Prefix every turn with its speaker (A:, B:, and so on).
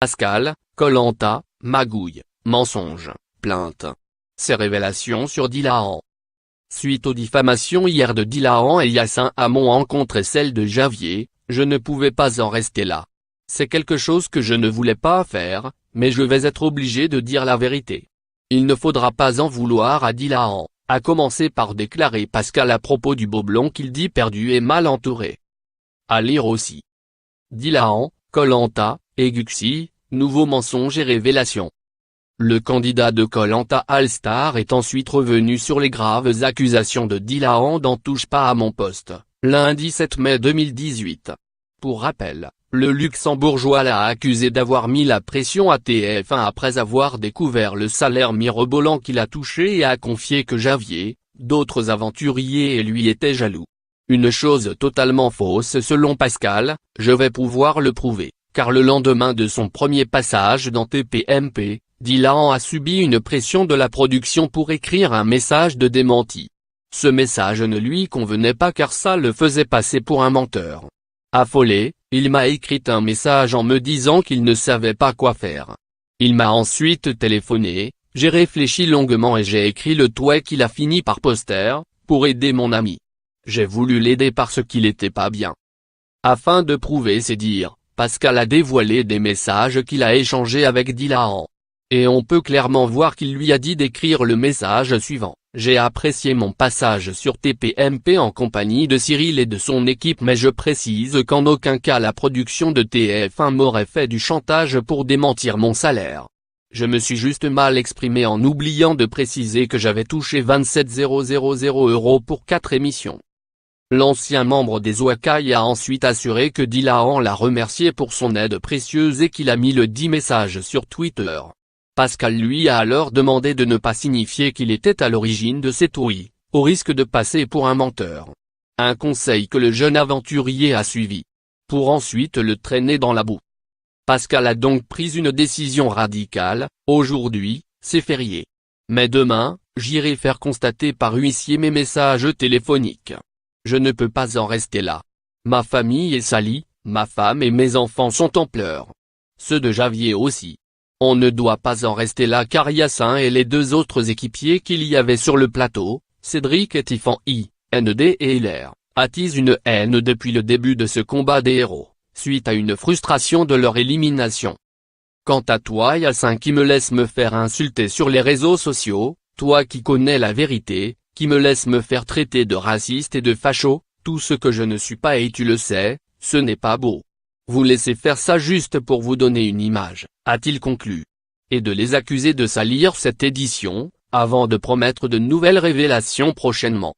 A: Pascal, Koh-Lanta, magouille, mensonge, plainte. Ces révélations sur Dylan. Suite aux diffamations hier de Dylan et Yacine à mon encontre et celle de Javier, je ne pouvais pas en rester là. C'est quelque chose que je ne voulais pas faire, mais je vais être obligé de dire la vérité. Il ne faudra pas en vouloir à Dylan, a commencé par déclarer Pascal à propos du Boblon qu'il dit perdu et mal entouré. À lire aussi. Dylan, Koh-Lanta, et Guxi, nouveaux mensonges et révélations. Le candidat de Koh-Lanta All-Star est ensuite revenu sur les graves accusations de Dylan dans Touche pas à mon poste, lundi 7 mai 2018. Pour rappel, le luxembourgeois l'a accusé d'avoir mis la pression à TF1 après avoir découvert le salaire mirobolant qu'il a touché et a confié que Javier, d'autres aventuriers et lui étaient jaloux. Une chose totalement fausse selon Pascal, je vais pouvoir le prouver, car le lendemain de son premier passage dans TPMP, Dylan a subi une pression de la production pour écrire un message de démenti. Ce message ne lui convenait pas car ça le faisait passer pour un menteur. Affolé, il m'a écrit un message en me disant qu'il ne savait pas quoi faire. Il m'a ensuite téléphoné, j'ai réfléchi longuement et j'ai écrit le tweet qu'il a fini par poster, pour aider mon ami. J'ai voulu l'aider parce qu'il était pas bien. Afin de prouver ses dires, Pascal a dévoilé des messages qu'il a échangés avec Dylan. Et on peut clairement voir qu'il lui a dit d'écrire le message suivant. J'ai apprécié mon passage sur TPMP en compagnie de Cyril et de son équipe mais je précise qu'en aucun cas la production de TF1 m'aurait fait du chantage pour démentir mon salaire. Je me suis juste mal exprimé en oubliant de préciser que j'avais touché 27 000 € pour 4 émissions. L'ancien membre des Ouakai a ensuite assuré que Dylan l'a remercié pour son aide précieuse et qu'il a mis le dit message sur Twitter. Pascal lui a alors demandé de ne pas signifier qu'il était à l'origine de ces tweets, au risque de passer pour un menteur. Un conseil que le jeune aventurier a suivi. Pour ensuite le traîner dans la boue. Pascal a donc pris une décision radicale, aujourd'hui, c'est férié. Mais demain, j'irai faire constater par huissier mes messages téléphoniques. Je ne peux pas en rester là. Ma famille est salie, ma femme et mes enfants sont en pleurs. Ceux de Javier aussi. On ne doit pas en rester là car Yacine et les deux autres équipiers qu'il y avait sur le plateau, Cédric et Tiffany, ND et Hilaire, attisent une haine depuis le début de ce combat des héros, suite à une frustration de leur élimination. Quant à toi Yacine qui me laisse me faire insulter sur les réseaux sociaux, toi qui connais la vérité, qui me laisse me faire traiter de raciste et de facho, tout ce que je ne suis pas et tu le sais, ce n'est pas beau. Vous laissez faire ça juste pour vous donner une image, a-t-il conclu. Et de les accuser de salir cette édition, avant de promettre de nouvelles révélations prochainement.